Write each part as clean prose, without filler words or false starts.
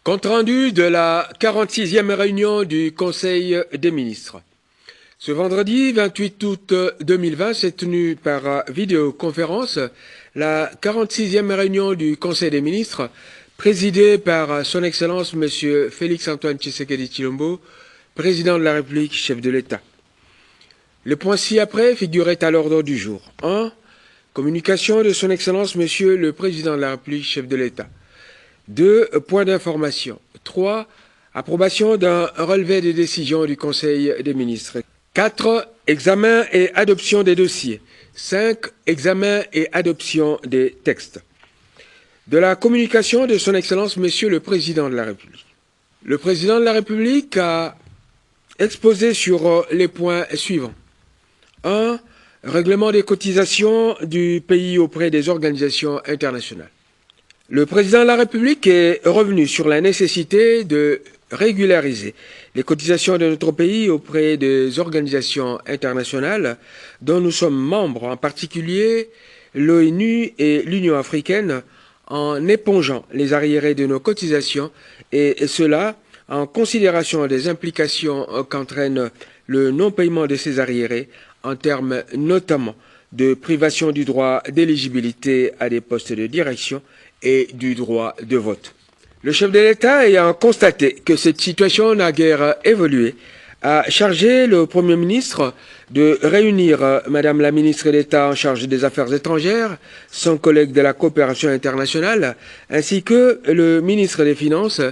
Compte rendu de la 46e réunion du Conseil des ministres. Ce vendredi 28 août 2020 s'est tenue par vidéoconférence la 46e réunion du Conseil des ministres, présidée par Son Excellence M. Félix-Antoine Tshisekedi Tshilombo, président de la République, chef de l'État. Le point ci-après figurait à l'ordre du jour. 1. Communication de Son Excellence M. le Président de la République, chef de l'État. 2. Points d'information. 3. Approbation d'un relevé des décisions du Conseil des ministres. 4. Examen et adoption des dossiers. 5. Examen et adoption des textes. De la communication de Son Excellence Monsieur le Président de la République. Le Président de la République a exposé sur les points suivants. 1. Règlement des cotisations du pays auprès des organisations internationales. Le Président de la République est revenu sur la nécessité de régulariser les cotisations de notre pays auprès des organisations internationales dont nous sommes membres, en particulier l'ONU et l'Union africaine, en épongeant les arriérés de nos cotisations, et cela en considération des implications qu'entraîne le non-paiement de ces arriérés en termes notamment de privation du droit d'éligibilité à des postes de direction et du droit de vote. Le chef de l'État, ayant constaté que cette situation n'a guère évolué, a chargé le Premier ministre de réunir Madame la ministre d'État en charge des Affaires étrangères, son collègue de la coopération internationale, ainsi que le ministre des Finances,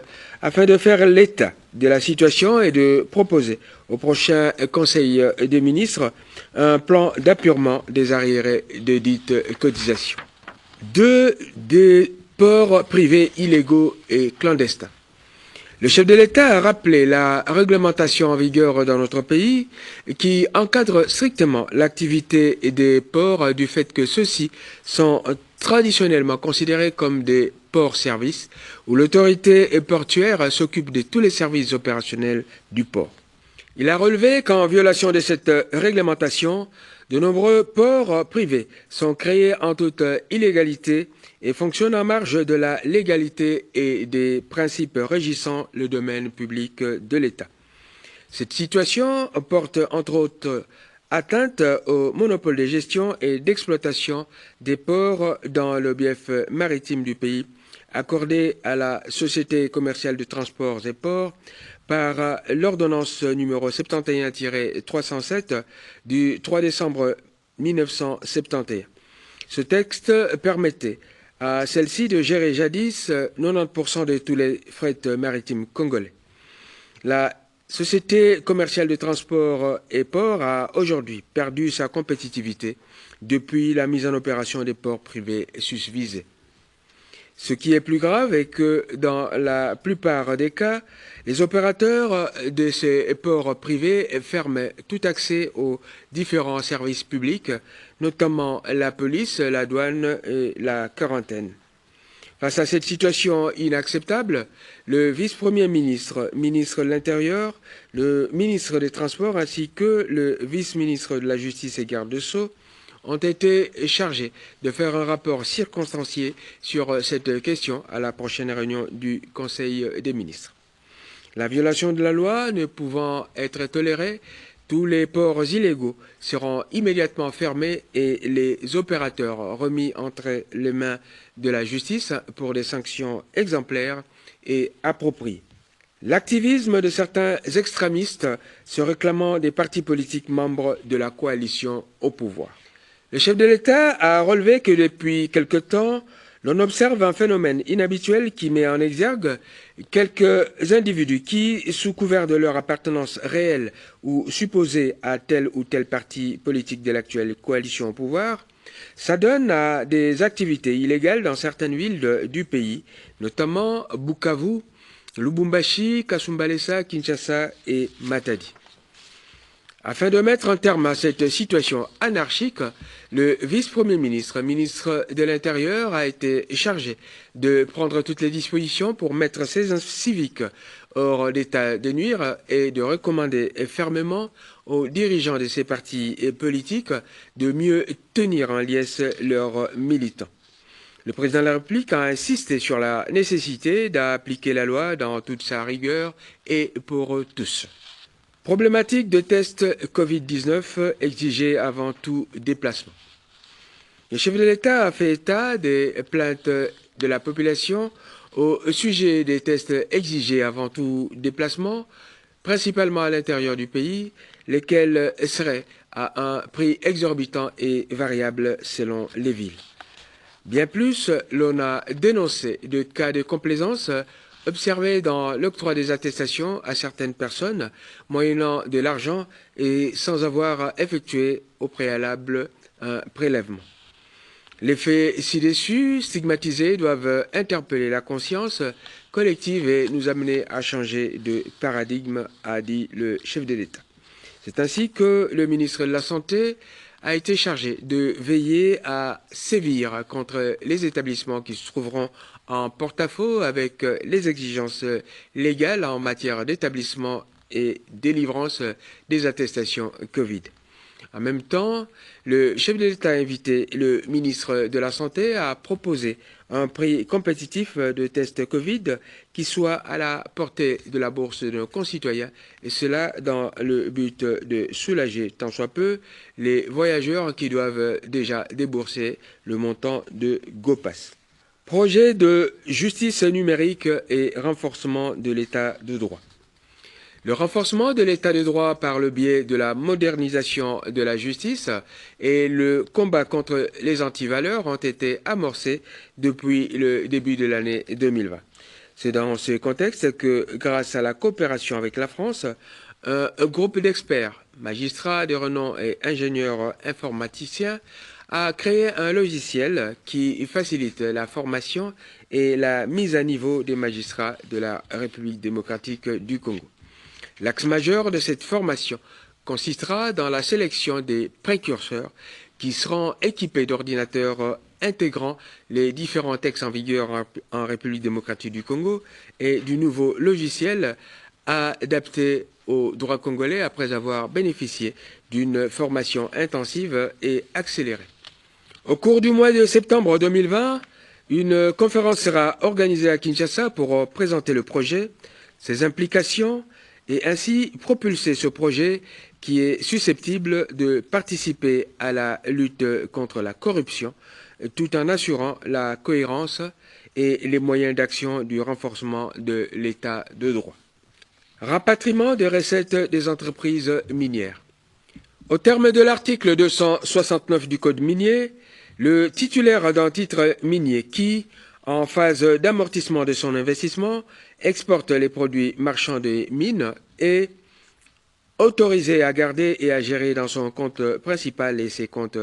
afin de faire l'état de la situation et de proposer au prochain Conseil des ministres un plan d'appurement des arriérés de dites cotisations. 2. Des ports privés illégaux et clandestins. Le chef de l'État a rappelé la réglementation en vigueur dans notre pays qui encadre strictement l'activité des ports du fait que ceux-ci sont traditionnellement considérés comme des ports-services où l'autorité portuaire s'occupe de tous les services opérationnels du port. Il a relevé qu'en violation de cette réglementation, de nombreux ports privés sont créés en toute illégalité et fonctionnent en marge de la légalité et des principes régissant le domaine public de l'État. Cette situation porte entre autres atteinte au monopole de gestion et d'exploitation des ports dans le bief maritime du pays, accordé à la Société commerciale de transports et ports par l'ordonnance numéro 71-307 du 3 décembre 1971. Ce texte permettait à celle-ci de gérer jadis 90% de tous les fret maritimes congolais. La Société commerciale de transport et ports a aujourd'hui perdu sa compétitivité depuis la mise en opération des ports privés susvisés. Ce qui est plus grave est que dans la plupart des cas, les opérateurs de ces ports privés ferment tout accès aux différents services publics, notamment la police, la douane et la quarantaine. Face à cette situation inacceptable, le vice-premier ministre, ministre de l'Intérieur, le ministre des Transports ainsi que le vice-ministre de la Justice et garde de Sceaux ont été chargés de faire un rapport circonstancié sur cette question à la prochaine réunion du Conseil des ministres. La violation de la loi ne pouvant être tolérée, tous les ports illégaux seront immédiatement fermés et les opérateurs remis entre les mains de la justice pour des sanctions exemplaires et appropriées. L'activisme de certains extrémistes se réclamant des partis politiques membres de la coalition au pouvoir. Le chef de l'État a relevé que depuis quelque temps, l'on observe un phénomène inhabituel qui met en exergue quelques individus qui, sous couvert de leur appartenance réelle ou supposée à tel ou tel parti politique de l'actuelle coalition au pouvoir, s'adonnent à des activités illégales dans certaines villes du pays, notamment Bukavu, Lubumbashi, Kasumbalesa, Kinshasa et Matadi. Afin de mettre un terme à cette situation anarchique, le vice-premier ministre, ministre de l'Intérieur, a été chargé de prendre toutes les dispositions pour mettre ces civiques hors d'état de nuire et de recommander fermement aux dirigeants de ces partis politiques de mieux tenir en liesse leurs militants. Le président de la République a insisté sur la nécessité d'appliquer la loi dans toute sa rigueur et pour tous. Problématique de tests Covid-19 exigés avant tout déplacement. Le chef de l'État a fait état des plaintes de la population au sujet des tests exigés avant tout déplacement, principalement à l'intérieur du pays, lesquels seraient à un prix exorbitant et variable selon les villes. Bien plus, l'on a dénoncé de cas de complaisance observés dans l'octroi des attestations à certaines personnes, moyennant de l'argent et sans avoir effectué au préalable un prélèvement. Les faits ci-dessus stigmatisés doivent interpeller la conscience collective et nous amener à changer de paradigme, a dit le chef de l'État. C'est ainsi que le ministre de la Santé a été chargé de veiller à sévir contre les établissements qui se trouveront en porte-à-faux avec les exigences légales en matière d'établissement et délivrance des attestations Covid. En même temps, le chef de l'État a invité le ministre de la Santé à proposer un prix compétitif de tests Covid qui soit à la portée de la bourse de nos concitoyens, et cela dans le but de soulager tant soit peu les voyageurs qui doivent déjà débourser le montant de GoPass. Projet de justice numérique et renforcement de l'état de droit. Le renforcement de l'état de droit par le biais de la modernisation de la justice et le combat contre les antivaleurs ont été amorcés depuis le début de l'année 2020. C'est dans ce contexte que, grâce à la coopération avec la France, un groupe d'experts, magistrats de renom et ingénieurs informaticiens a créé un logiciel qui facilite la formation et la mise à niveau des magistrats de la République démocratique du Congo. L'axe majeur de cette formation consistera dans la sélection des précurseurs qui seront équipés d'ordinateurs intégrant les différents textes en vigueur en République démocratique du Congo et du nouveau logiciel adapté au droit congolais après avoir bénéficié d'une formation intensive et accélérée. Au cours du mois de septembre 2020, une conférence sera organisée à Kinshasa pour présenter le projet, ses implications, et ainsi propulser ce projet qui est susceptible de participer à la lutte contre la corruption tout en assurant la cohérence et les moyens d'action du renforcement de l'état de droit. Rapatriement des recettes des entreprises minières. Au terme de l'article 269 du Code minier, le titulaire d'un titre minier qui, en phase d'amortissement de son investissement, exporte les produits marchands des mines est autorisé à garder et à gérer dans son compte principal et ses comptes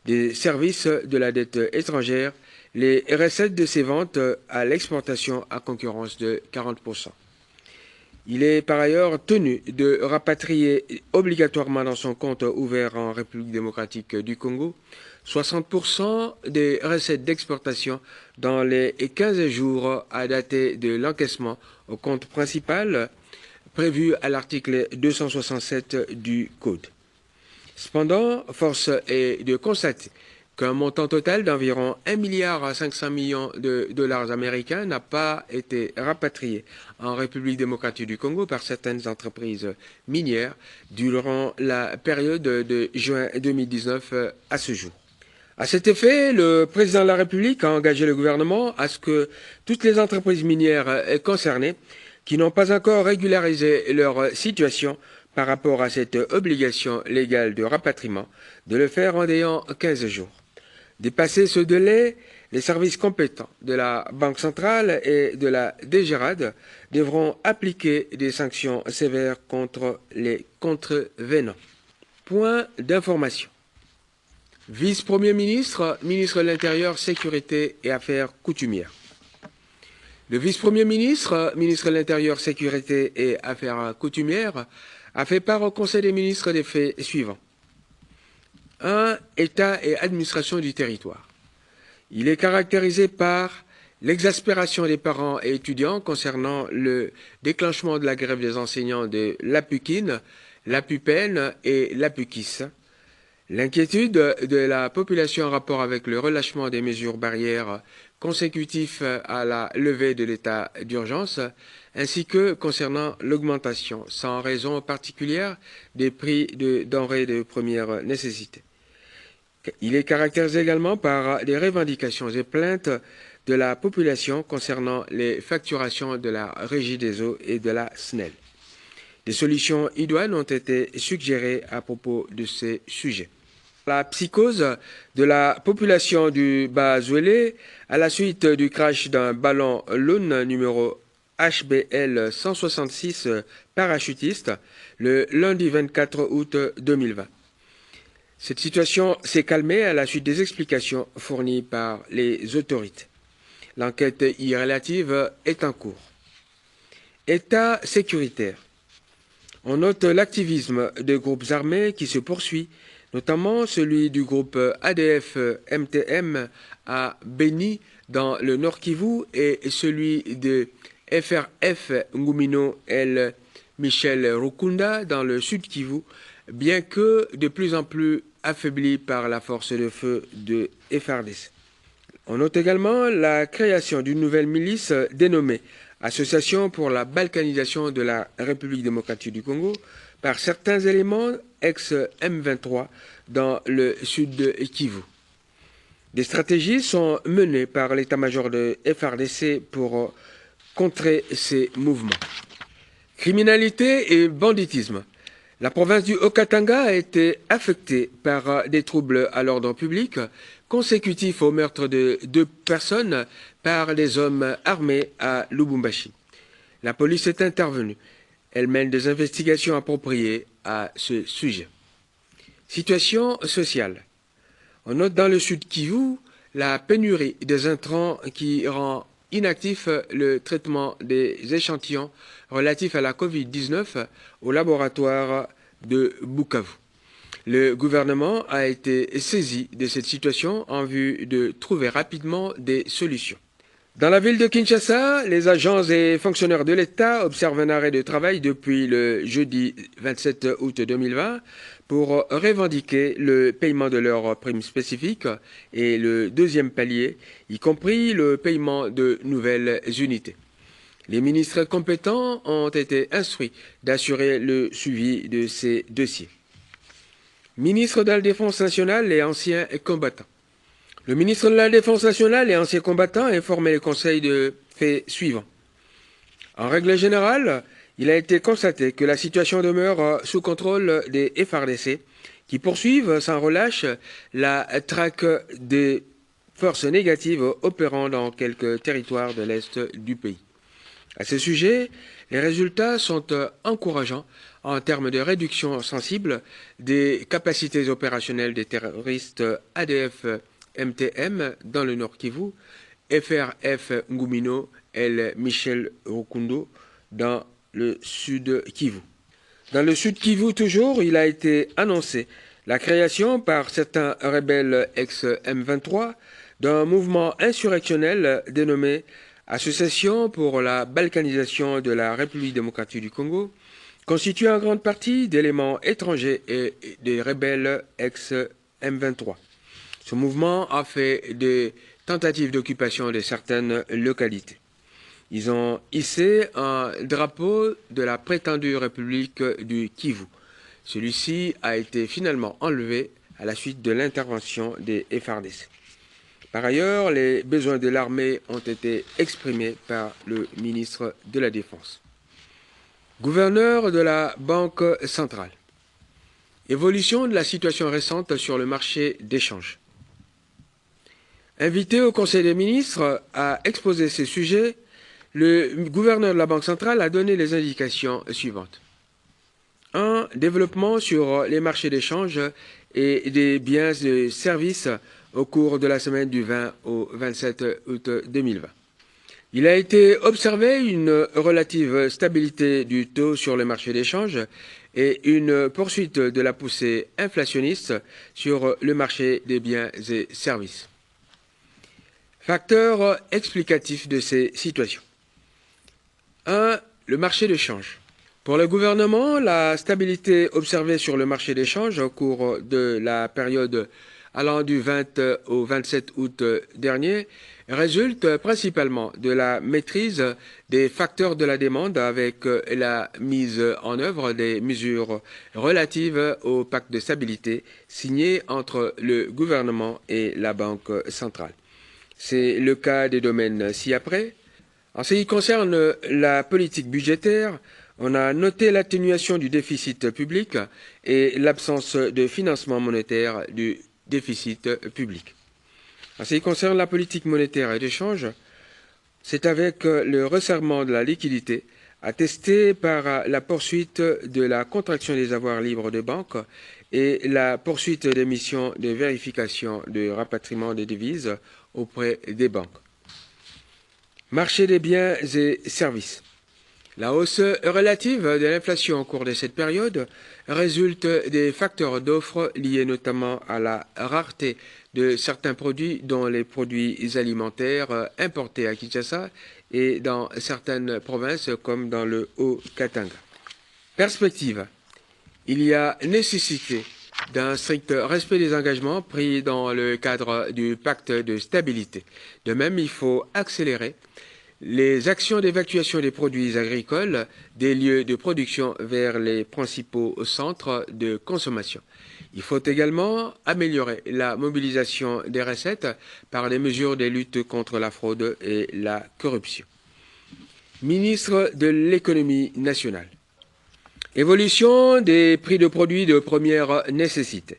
des services de la dette étrangère les recettes de ses ventes à l'exportation à concurrence de 40%. Il est par ailleurs tenu de rapatrier obligatoirement dans son compte ouvert en République démocratique du Congo 60% des recettes d'exportation dans les 15 jours à dater de l'encaissement au compte principal prévu à l'article 267 du Code. Cependant, force est de constater qu'un montant total d'environ 1,5 milliard de dollars américains n'a pas été rapatrié en République démocratique du Congo par certaines entreprises minières durant la période de juin 2019 à ce jour. À cet effet, le président de la République a engagé le gouvernement à ce que toutes les entreprises minières concernées qui n'ont pas encore régularisé leur situation par rapport à cette obligation légale de rapatriement, de le faire en ayant 15 jours. Dépasser ce délai, les services compétents de la Banque centrale et de la DGRAD devront appliquer des sanctions sévères contre les contrevenants. Point d'information. Vice-premier ministre, ministre de l'Intérieur, Sécurité et Affaires coutumières. Le vice-premier ministre, ministre de l'Intérieur, Sécurité et Affaires coutumières, a fait part au Conseil des ministres des faits suivants. 1. État et administration du territoire. Il est caractérisé par l'exaspération des parents et étudiants concernant le déclenchement de la grève des enseignants de l'APUKIN, l'APUPEN et l'APUKIS, L'inquiétude de la population en rapport avec le relâchement des mesures barrières consécutifs à la levée de l'état d'urgence, ainsi que concernant l'augmentation, sans raison particulière, des prix de denrées de première nécessité. Il est caractérisé également par des revendications et plaintes de la population concernant les facturations de la Régie des eaux et de la SNEL. Des solutions idoines ont été suggérées à propos de ces sujets. La psychose de la population du Bas-Zouélé à la suite du crash d'un ballon Loon numéro HBL 166 parachutiste le lundi 24 août 2020. Cette situation s'est calmée à la suite des explications fournies par les autorités. L'enquête y relative est en cours. État sécuritaire. On note l'activisme des groupes armés qui se poursuit, notamment celui du groupe ADF-MTM à Beni dans le Nord Kivu et celui de FRF Ngumino El Michel Rukunda dans le Sud Kivu, bien que de plus en plus affaibli par la force de feu de FARDC. On note également la création d'une nouvelle milice dénommée Association pour la balkanisation de la République démocratique du Congo par certains éléments ex-M23 dans le sud de Kivu. Des stratégies sont menées par l'état-major de FARDC pour contrer ces mouvements. Criminalité et banditisme. La province du Haut-Katanga a été affectée par des troubles à l'ordre public consécutifs au meurtre de 2 personnes par des hommes armés à Lubumbashi. La police est intervenue. Elle mène des investigations appropriées à ce sujet. Situation sociale. On note dans le sud Kivu la pénurie des intrants qui rend inactif le traitement des échantillons relatifs à la Covid-19 au laboratoire de Bukavu. Le gouvernement a été saisi de cette situation en vue de trouver rapidement des solutions. Dans la ville de Kinshasa, les agents et fonctionnaires de l'État observent un arrêt de travail depuis le jeudi 27 août 2020 pour revendiquer le paiement de leurs primes spécifiques et le deuxième palier, y compris le paiement de nouvelles unités. Les ministres compétents ont été instruits d'assurer le suivi de ces dossiers. Ministre de la Défense nationale et anciens combattants. Le ministre de la Défense nationale et anciens combattants a informé le Conseil de faits suivants. En règle générale, il a été constaté que la situation demeure sous contrôle des FARDC qui poursuivent sans relâche la traque des forces négatives opérant dans quelques territoires de l'Est du pays. À ce sujet, les résultats sont encourageants en termes de réduction sensible des capacités opérationnelles des terroristes ADF-MTM dans le Nord Kivu, FRF Ngumino El Michel Rukundo dans le Sud Kivu. Dans le Sud Kivu toujours, il a été annoncé la création par certains rebelles ex-M23 d'un mouvement insurrectionnel dénommé Association pour la balkanisation de la République démocratique du Congo, constituée en grande partie d'éléments étrangers et des rebelles ex-M23. Ce mouvement a fait des tentatives d'occupation de certaines localités. Ils ont hissé un drapeau de la prétendue République du Kivu. Celui-ci a été finalement enlevé à la suite de l'intervention des FARDC. Par ailleurs, les besoins de l'armée ont été exprimés par le ministre de la Défense. Gouverneur de la Banque centrale. Évolution de la situation récente sur le marché d'échange. Invité au Conseil des ministres à exposer ces sujets, le gouverneur de la Banque centrale a donné les indications suivantes. 1. Développement sur les marchés d'échange et des biens et services au cours de la semaine du 20 au 27 août 2020. Il a été observé une relative stabilité du taux sur le marché d'échange et une poursuite de la poussée inflationniste sur le marché des biens et services. Facteurs explicatifs de ces situations. 1. Le marché de change. Pour le gouvernement, la stabilité observée sur le marché des changes au cours de la période allant du 20 au 27 août dernier résulte principalement de la maîtrise des facteurs de la demande avec la mise en œuvre des mesures relatives au pacte de stabilité signé entre le gouvernement et la Banque centrale. C'est le cas des domaines ci-après. En ce qui concerne la politique budgétaire, on a noté l'atténuation du déficit public et l'absence de financement monétaire du déficit public. En ce qui concerne la politique monétaire et d'échange, c'est avec le resserrement de la liquidité attesté par la poursuite de la contraction des avoirs libres des banques et la poursuite des missions de vérification de rapatriement des devises auprès des banques. Marché des biens et services. La hausse relative de l'inflation au cours de cette période résulte des facteurs d'offre liés notamment à la rareté de certains produits, dont les produits alimentaires importés à Kinshasa et dans certaines provinces comme dans le Haut-Katanga. Perspective. Il y a nécessité d'un strict respect des engagements pris dans le cadre du pacte de stabilité. De même, il faut accélérer les actions d'évacuation des produits agricoles des lieux de production vers les principaux centres de consommation. Il faut également améliorer la mobilisation des recettes par les mesures de lutte contre la fraude et la corruption. Ministre de l'économie nationale. Évolution des prix de produits de première nécessité.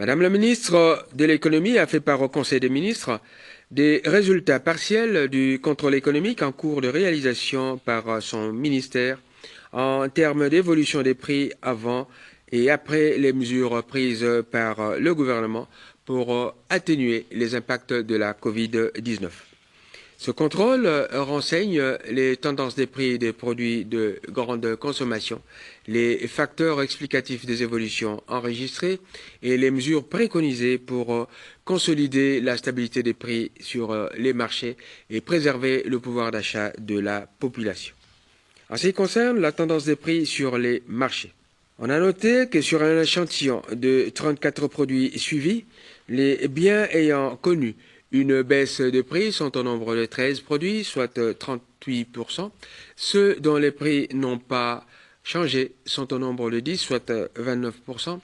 Madame la ministre de l'économie a fait part au Conseil des ministres des résultats partiels du contrôle économique en cours de réalisation par son ministère en termes d'évolution des prix avant et après les mesures prises par le gouvernement pour atténuer les impacts de la Covid-19. Ce contrôle renseigne les tendances des prix des produits de grande consommation, les facteurs explicatifs des évolutions enregistrées et les mesures préconisées pour consolider la stabilité des prix sur les marchés et préserver le pouvoir d'achat de la population. En ce qui concerne la tendance des prix sur les marchés, on a noté que sur un échantillon de 34 produits suivis, les biens ayant connu une baisse de prix sont au nombre de 13 produits, soit 38%. Ceux dont les prix n'ont pas changé sont au nombre de 10, soit 29%,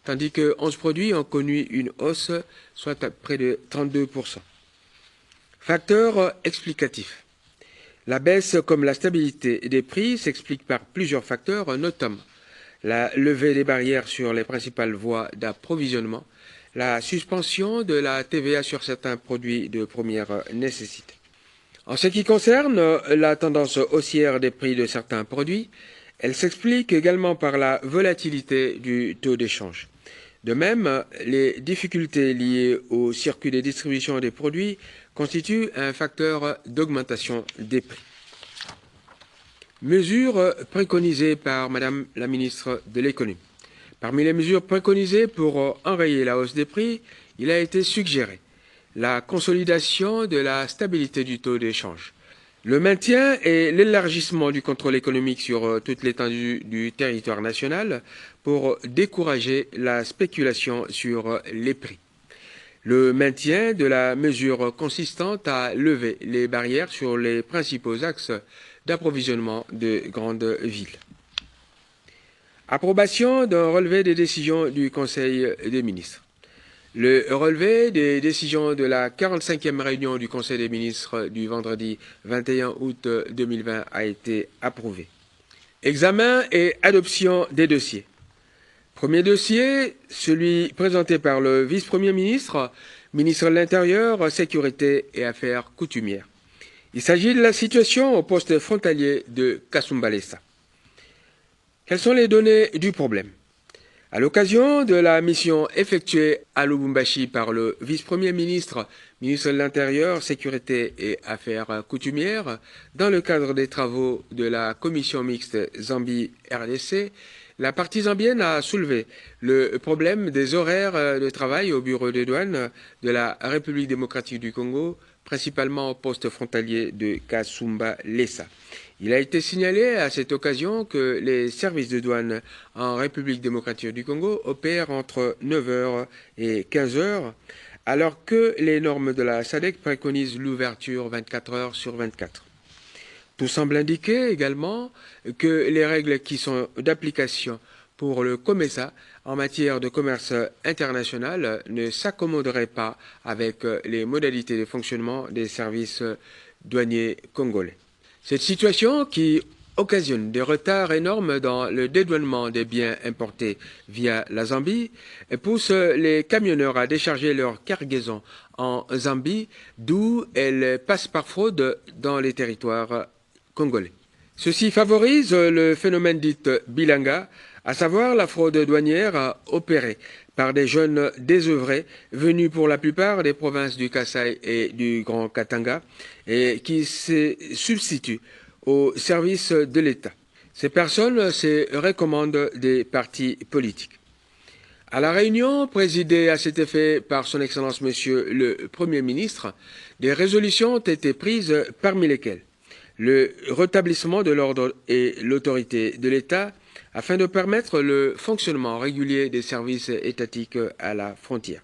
tandis que 11 produits ont connu une hausse, soit près de 32%. Facteurs explicatifs. La baisse comme la stabilité des prix s'explique par plusieurs facteurs, notamment la levée des barrières sur les principales voies d'approvisionnement, la suspension de la TVA sur certains produits de première nécessité. En ce qui concerne la tendance haussière des prix de certains produits, elle s'explique également par la volatilité du taux d'échange. De même, les difficultés liées au circuit de distribution des produits constituent un facteur d'augmentation des prix. Mesures préconisées par Madame la ministre de l'Économie. Parmi les mesures préconisées pour enrayer la hausse des prix, il a été suggéré la consolidation de la stabilité du taux d'échange, le maintien et l'élargissement du contrôle économique sur toute l'étendue du territoire national pour décourager la spéculation sur les prix, le maintien de la mesure consistant à lever les barrières sur les principaux axes d'approvisionnement de grandes villes. Approbation d'un relevé des décisions du Conseil des ministres. Le relevé des décisions de la 45e réunion du Conseil des ministres du vendredi 21 août 2020 a été approuvé. Examen et adoption des dossiers. Premier dossier, celui présenté par le vice-premier ministre, ministre de l'Intérieur, Sécurité et Affaires coutumières. Il s'agit de la situation au poste frontalier de Kasumbalesa. Quelles sont les données du problème? À l'occasion de la mission effectuée à Lubumbashi par le vice-premier ministre, ministre de l'Intérieur, Sécurité et Affaires coutumières, dans le cadre des travaux de la commission mixte Zambie-RDC, la partie zambienne a soulevé le problème des horaires de travail au bureau des douanes de la République démocratique du Congo, principalement au poste frontalier de Kasumbalesa. Il a été signalé à cette occasion que les services de douane en République démocratique du Congo opèrent entre 9 heures et 15 heures, alors que les normes de la SADC préconisent l'ouverture 24 heures sur 24. Tout semble indiquer également que les règles qui sont d'application pour le COMESA en matière de commerce international ne s'accommoderaient pas avec les modalités de fonctionnement des services douaniers congolais. Cette situation qui occasionne des retards énormes dans le dédouanement des biens importés via la Zambie pousse les camionneurs à décharger leurs cargaisons en Zambie, d'où elles passent par fraude dans les territoires congolais. Ceci favorise le phénomène dit bilanga, à savoir la fraude douanière opérée par des jeunes désœuvrés venus pour la plupart des provinces du Kasaï et du Grand Katanga et qui se substituent au service de l'État. Ces personnes se recommandent des partis politiques. À la réunion présidée à cet effet par son Excellence Monsieur le Premier ministre, des résolutions ont été prises parmi lesquelles le rétablissement de l'ordre et l'autorité de l'État afin de permettre le fonctionnement régulier des services étatiques à la frontière.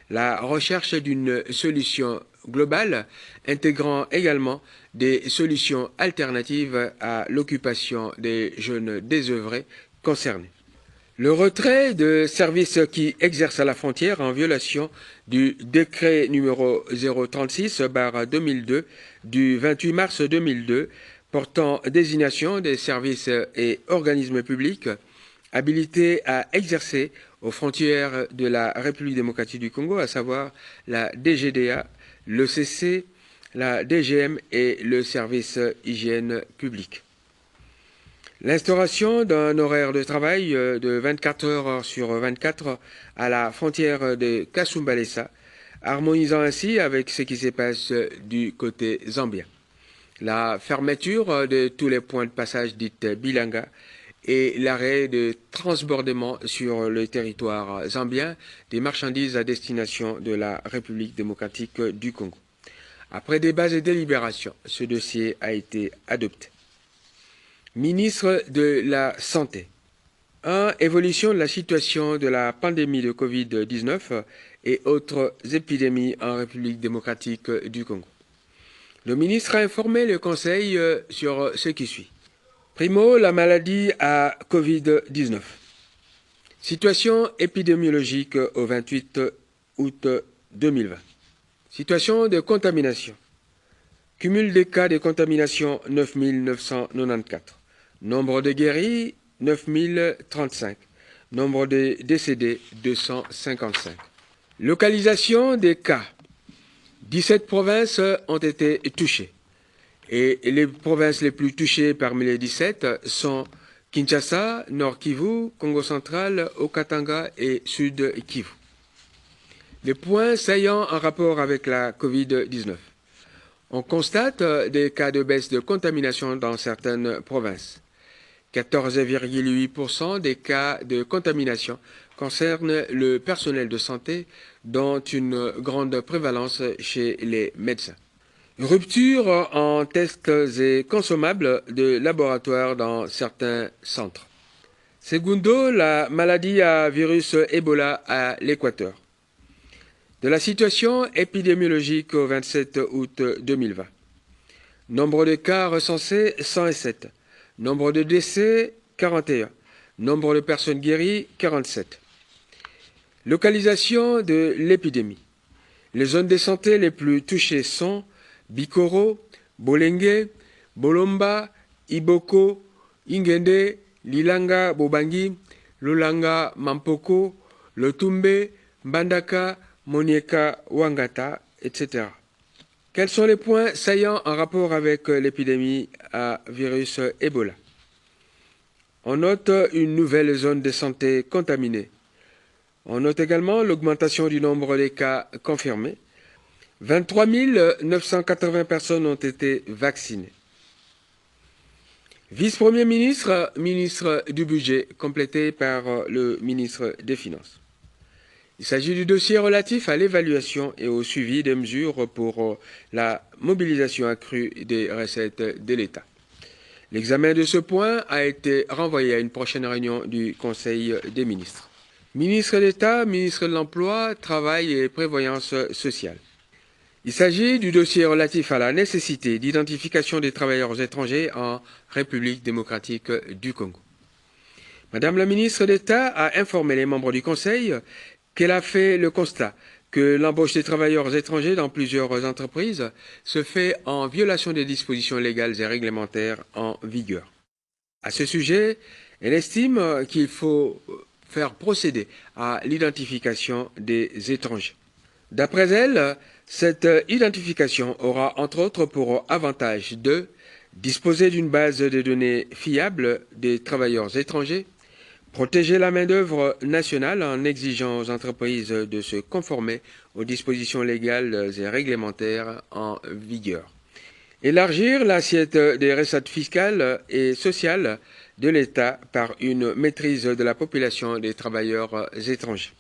La recherche d'une solution globale intégrant également des solutions alternatives à l'occupation des jeunes désœuvrés concernés. Le retrait de services qui exercent à la frontière en violation du décret numéro 036/2002 du 28 mars 2002 portant désignation des services et organismes publics habilités à exercer aux frontières de la République démocratique du Congo, à savoir la DGDA, l'ECC, la DGM et le service hygiène publique. L'instauration d'un horaire de travail de 24 heures sur 24 à la frontière de Kasumbalesa, harmonisant ainsi avec ce qui se passe du côté zambien. La fermeture de tous les points de passage dites bilanga et l'arrêt de transbordement sur le territoire zambien des marchandises à destination de la République démocratique du Congo. Après débats et délibérations, ce dossier a été adopté. Ministre de la Santé. 1. Évolution de la situation de la pandémie de Covid-19 et autres épidémies en République démocratique du Congo. Le ministre a informé le Conseil sur ce qui suit. Primo, la maladie à Covid-19. Situation épidémiologique au 28 août 2020. Situation de contamination. Cumul des cas de contamination 9 994. Nombre de guéris 9 035. Nombre de décédés 255. Localisation des cas. 17 provinces ont été touchées. Et les provinces les plus touchées parmi les 17 sont Kinshasa, Nord Kivu, Congo central, Haut-Katanga et Sud Kivu. Les points saillants en rapport avec la Covid-19. On constate des cas de baisse de contamination dans certaines provinces. 14,8% des cas de contamination concernent le personnel de santé, dont une grande prévalence chez les médecins. Rupture en tests et consommables de laboratoire dans certains centres. Segundo, la maladie à virus Ebola à l'Équateur. De la situation épidémiologique au 27 août 2020. Nombre de cas recensés 107. Nombre de décès 41. Nombre de personnes guéries 47. Localisation de l'épidémie. Les zones de santé les plus touchées sont Bikoro, Bolenge, Bolomba, Iboko, Ingende, Lilanga, Bobangi, Lulanga, Mampoko, Lotumbe, Mbandaka, Monieka, Wangata, etc. Quels sont les points saillants en rapport avec l'épidémie à virus Ebola? On note une nouvelle zone de santé contaminée. On note également l'augmentation du nombre des cas confirmés. 23 980 personnes ont été vaccinées. Vice-premier ministre, ministre du Budget, complété par le ministre des Finances. Il s'agit du dossier relatif à l'évaluation et au suivi des mesures pour la mobilisation accrue des recettes de l'État. L'examen de ce point a été renvoyé à une prochaine réunion du Conseil des ministres. Ministre d'État, ministre de l'Emploi, Travail et Prévoyance sociale. Il s'agit du dossier relatif à la nécessité d'identification des travailleurs étrangers en République démocratique du Congo. Madame la ministre d'État a informé les membres du Conseil qu'elle a fait le constat que l'embauche des travailleurs étrangers dans plusieurs entreprises se fait en violation des dispositions légales et réglementaires en vigueur. À ce sujet, elle estime qu'il faut faire procéder à l'identification des étrangers. D'après elle, cette identification aura entre autres pour avantage de disposer d'une base de données fiable des travailleurs étrangers, protéger la main-d'œuvre nationale en exigeant aux entreprises de se conformer aux dispositions légales et réglementaires en vigueur. Élargir l'assiette des recettes fiscales et sociales de l'État par une maîtrise de la population des travailleurs étrangers.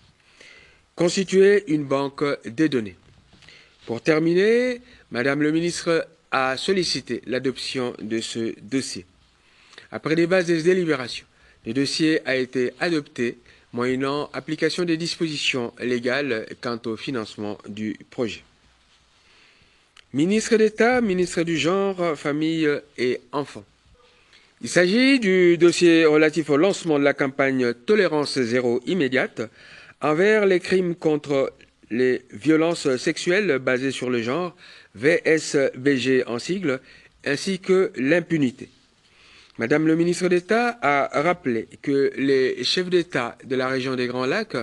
Constituer une banque des données. Pour terminer, Madame le ministre a sollicité l'adoption de ce dossier. Après débat et délibérations, le dossier a été adopté moyennant application des dispositions légales quant au financement du projet. Ministre d'État, ministre du Genre, Famille et Enfants. Il s'agit du dossier relatif au lancement de la campagne Tolérance zéro immédiate envers les crimes contre les violences sexuelles basées sur le genre, VSBG en sigle, ainsi que l'impunité. Madame le ministre d'État a rappelé que les chefs d'État de la région des Grands Lacs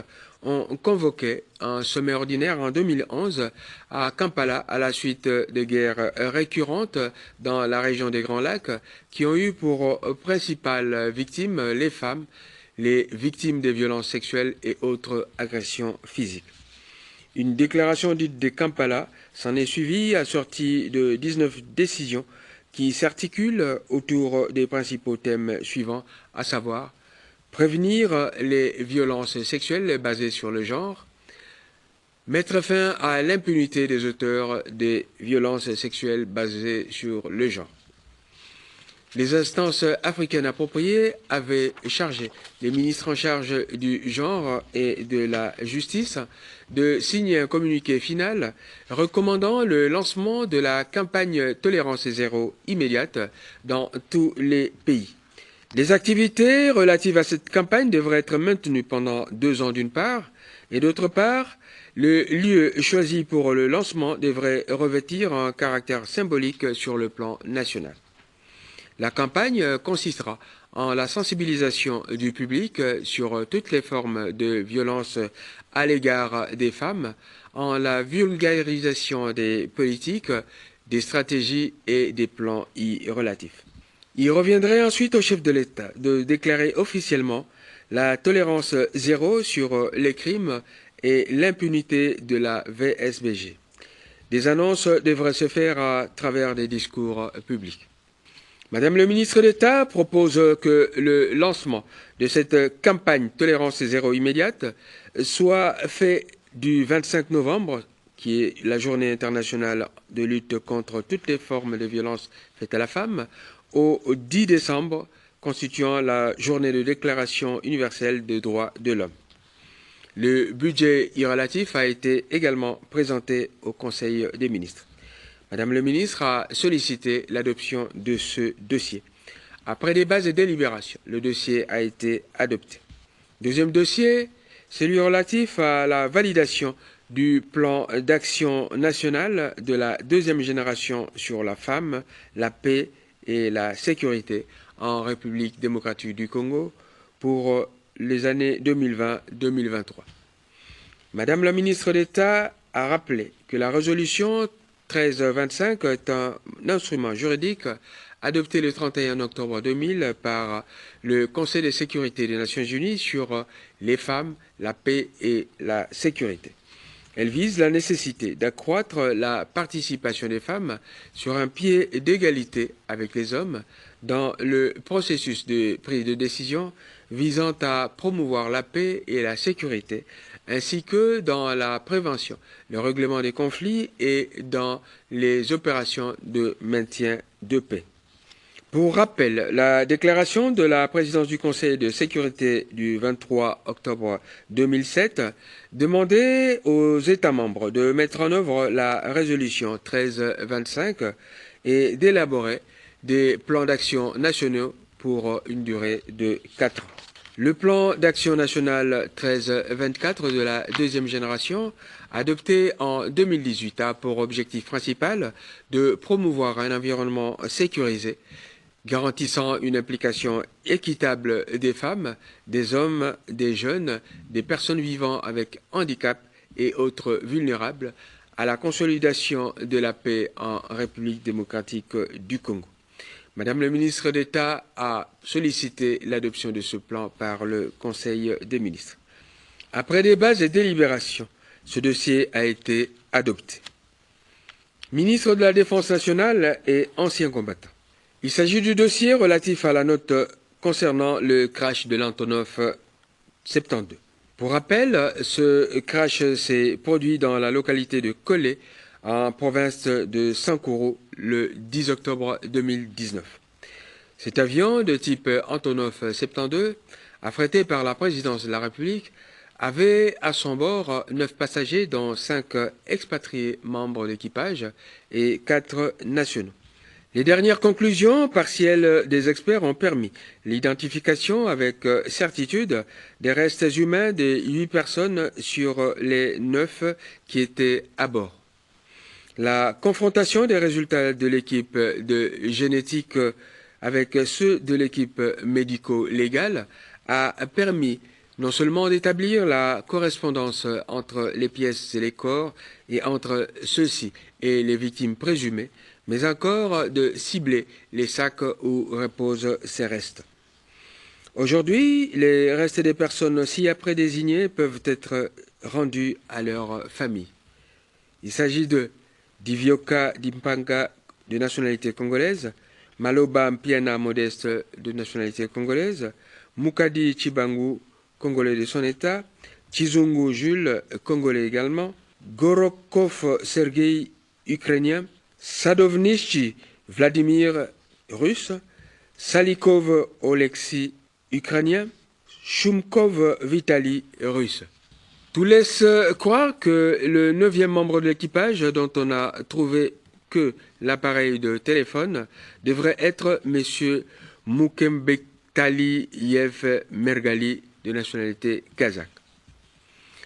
ont convoqué un sommet ordinaire en 2011 à Kampala à la suite de guerres récurrentes dans la région des Grands Lacs qui ont eu pour principales victimes les femmes, les victimes des violences sexuelles et autres agressions physiques. Une déclaration dite de Kampala s'en est suivie, assortie de 19 décisions qui s'articulent autour des principaux thèmes suivants, à savoir prévenir les violences sexuelles basées sur le genre, mettre fin à l'impunité des auteurs des violences sexuelles basées sur le genre. Les instances africaines appropriées avaient chargé les ministres en charge du genre et de la justice de signer un communiqué final recommandant le lancement de la campagne Tolérance zéro immédiate dans tous les pays. Les activités relatives à cette campagne devraient être maintenues pendant 2 ans d'une part, et d'autre part, le lieu choisi pour le lancement devrait revêtir un caractère symbolique sur le plan national. La campagne consistera en la sensibilisation du public sur toutes les formes de violence à l'égard des femmes, en la vulgarisation des politiques, des stratégies et des plans y relatifs. Il reviendrait ensuite au chef de l'État de déclarer officiellement la tolérance zéro sur les crimes et l'impunité de la VSBG. Des annonces devraient se faire à travers des discours publics. Madame le ministre d'État propose que le lancement de cette campagne Tolérance zéro immédiate soit fait du 25 novembre, qui est la journée internationale de lutte contre toutes les formes de violence faites à la femme, au 10 décembre, constituant la journée de déclaration universelle des droits de l'homme. Le budget y relatif a été également présenté au Conseil des ministres. Madame le ministre a sollicité l'adoption de ce dossier. Après débat et délibérations, le dossier a été adopté. Deuxième dossier, celui relatif à la validation du plan d'action national de la deuxième génération sur la femme, la paix et la sécurité en République démocratique du Congo pour les années 2020-2023. Madame la ministre d'État a rappelé que la résolution 1325 est un instrument juridique adopté le 31 octobre 2000 par le Conseil de sécurité des Nations Unies sur les femmes, la paix et la sécurité. Elle vise la nécessité d'accroître la participation des femmes sur un pied d'égalité avec les hommes dans le processus de prise de décision visant à promouvoir la paix et la sécurité, ainsi que dans la prévention, le règlement des conflits et dans les opérations de maintien de paix. Pour rappel, la déclaration de la présidence du Conseil de sécurité du 23 octobre 2007 demandait aux États membres de mettre en œuvre la résolution 1325 et d'élaborer des plans d'action nationaux pour une durée de 4 ans. Le plan d'action national 1324 de la deuxième génération, adopté en 2018, a pour objectif principal de promouvoir un environnement sécurisé, garantissant une implication équitable des femmes, des hommes, des jeunes, des personnes vivant avec handicap et autres vulnérables, à la consolidation de la paix en République démocratique du Congo. Madame le ministre d'État a sollicité l'adoption de ce plan par le Conseil des ministres. Après débats et délibérations, ce dossier a été adopté. Ministre de la Défense nationale et ancien combattant. Il s'agit du dossier relatif à la note concernant le crash de l'Antonov 72. Pour rappel, ce crash s'est produit dans la localité de Kolé, en province de Sankuru, le 10 octobre 2019. Cet avion de type Antonov 72, affrété par la présidence de la République, avait à son bord 9 passagers, dont 5 expatriés membres d'équipage et 4 nationaux. Les dernières conclusions partielles des experts ont permis l'identification avec certitude des restes humains des 8 personnes sur les 9 qui étaient à bord. La confrontation des résultats de l'équipe de génétique avec ceux de l'équipe médico-légale a permis non seulement d'établir la correspondance entre les pièces et les corps et entre ceux-ci et les victimes présumées, mais encore de cibler les sacs où reposent ces restes. Aujourd'hui, les restes des personnes ci-après désignées peuvent être rendus à leur famille. Il s'agit de Divyoka Dimpanga, de nationalité congolaise, Maloba Mpiana Modeste, de nationalité congolaise, Mukadi Chibangu, congolais de son état, Chizungu Jules, congolais également, Gorokov Sergei, ukrainien, Sadovnichi Vladimir, russe, Salikov Oleksiy, ukrainien, Shumkov Vitali, russe. Tout laisse croire que le 9e membre de l'équipage, dont on n'a trouvé que l'appareil de téléphone, devrait être M. Mukembetaliyev Mergali, de nationalité kazakh.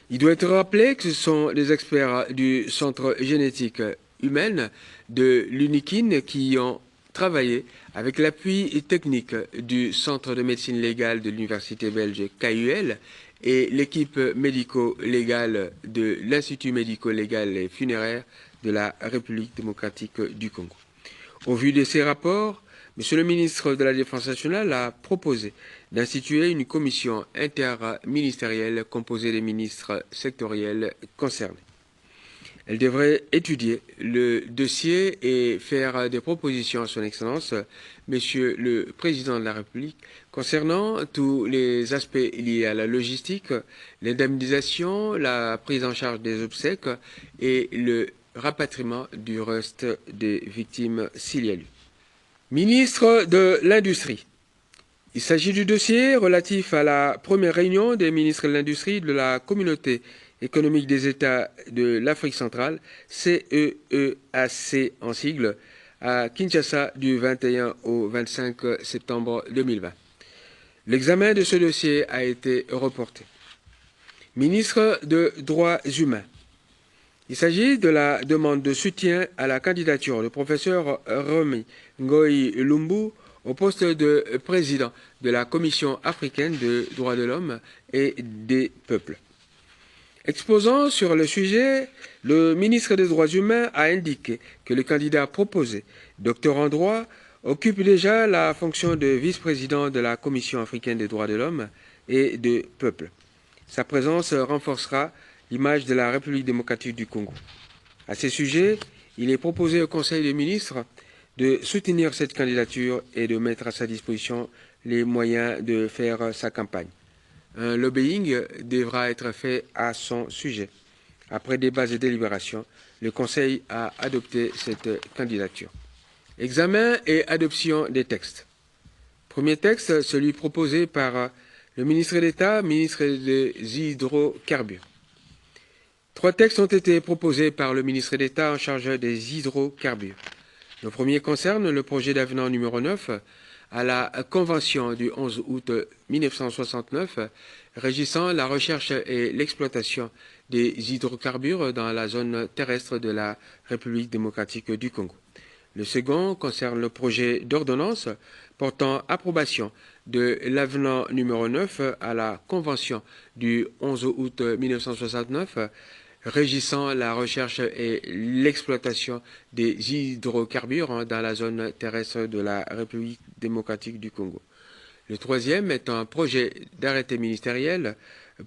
Il doit être rappelé que ce sont des experts du Centre génétique humaine de l'UNIKIN qui ont travaillé avec l'appui technique du Centre de médecine légale de l'Université belge KUL et l'équipe médico-légale de l'Institut médico-légal et funéraire de la République démocratique du Congo. Au vu de ces rapports, Monsieur le ministre de la Défense nationale a proposé d'instituer une commission interministérielle composée des ministres sectoriels concernés. Elle devrait étudier le dossier et faire des propositions à son Excellence, Monsieur le Président de la République, concernant tous les aspects liés à la logistique, l'indemnisation, la prise en charge des obsèques et le rapatriement du reste des victimes s'il y a lieu. Ministre de l'Industrie. Il s'agit du dossier relatif à la première réunion des ministres de l'Industrie de la Communauté économique des États de l'Afrique centrale, CEEAC en sigle, à Kinshasa du 21 au 25 septembre 2020. L'examen de ce dossier a été reporté. Ministre de Droits humains. Il s'agit de la demande de soutien à la candidature du professeur Remi Ngoï Lumbu au poste de président de la Commission africaine des droits de l'homme et des peuples. Exposant sur le sujet, le ministre des Droits humains a indiqué que le candidat proposé, docteur en droit, occupe déjà la fonction de vice-président de la Commission africaine des droits de l'homme et des peuples. Sa présence renforcera l'image de la République démocratique du Congo. À ce sujet, il est proposé au Conseil des ministres de soutenir cette candidature et de mettre à sa disposition les moyens de faire sa campagne. Un lobbying devra être fait à son sujet. Après débats et délibérations, le Conseil a adopté cette candidature. Examen et adoption des textes. Premier texte, celui proposé par le ministre d'État, ministre des Hydrocarbures. 3 textes ont été proposés par le ministre d'État en charge des hydrocarbures. Le premier concerne le projet d'avenant numéro 9 à la Convention du 11 août 1969 régissant la recherche et l'exploitation des hydrocarbures dans la zone terrestre de la République démocratique du Congo. Le second concerne le projet d'ordonnance portant approbation de l'avenant numéro 9 à la Convention du 11 août 1969 régissant la recherche et l'exploitation des hydrocarbures dans la zone terrestre de la République démocratique du Congo. Le troisième est un projet d'arrêté ministériel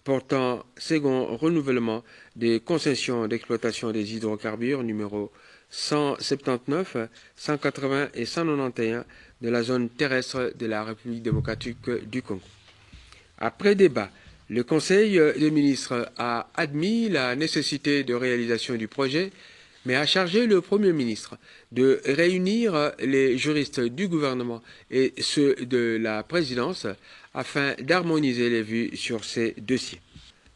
portant second renouvellement des concessions d'exploitation des hydrocarbures numéro 179, 180 et 191 de la zone terrestre de la République démocratique du Congo. Après débat, le Conseil des ministres a admis la nécessité de réalisation du projet, mais a chargé le Premier ministre de réunir les juristes du gouvernement et ceux de la présidence afin d'harmoniser les vues sur ces dossiers.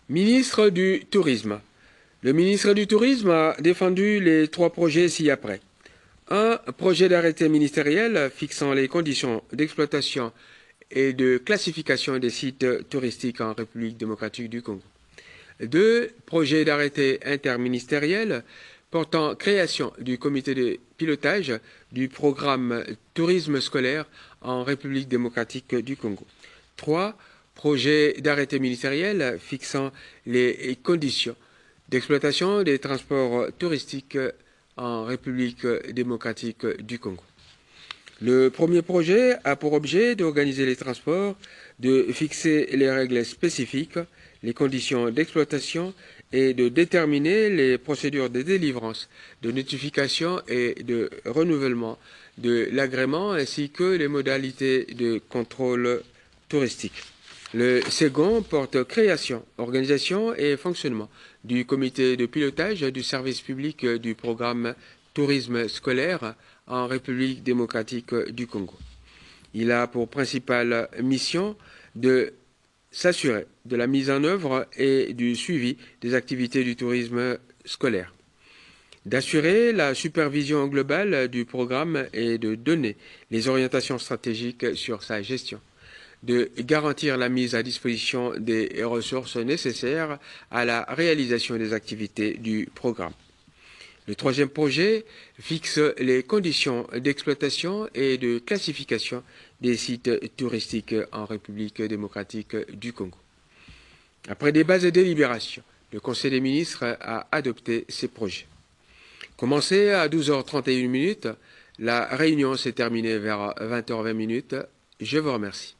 Ministre du Tourisme. Le ministre du Tourisme a défendu les 3 projets ci-après. Un projet d'arrêté ministériel fixant les conditions d'exploitation et de classification des sites touristiques en République démocratique du Congo. 2 projets d'arrêté interministériel portant création du comité de pilotage du programme tourisme scolaire en République démocratique du Congo. 3 projets d'arrêté ministériel fixant les conditions d'exploitation des transports touristiques en République démocratique du Congo. Le premier projet a pour objet d'organiser les transports, de fixer les règles spécifiques, les conditions d'exploitation et de déterminer les procédures de délivrance, de notification et de renouvellement de l'agrément ainsi que les modalités de contrôle touristique. Le second porte création, organisation et fonctionnement du comité de pilotage du service public du programme tourisme scolaire en République démocratique du Congo. Il a pour principale mission de s'assurer de la mise en œuvre et du suivi des activités du tourisme scolaire, d'assurer la supervision globale du programme et de donner les orientations stratégiques sur sa gestion, de garantir la mise à disposition des ressources nécessaires à la réalisation des activités du programme. Le troisième projet fixe les conditions d'exploitation et de classification des sites touristiques en République démocratique du Congo. Après débat et délibérations, le Conseil des ministres a adopté ces projets. Commencé à 12h31, la réunion s'est terminée vers 20h20. Je vous remercie.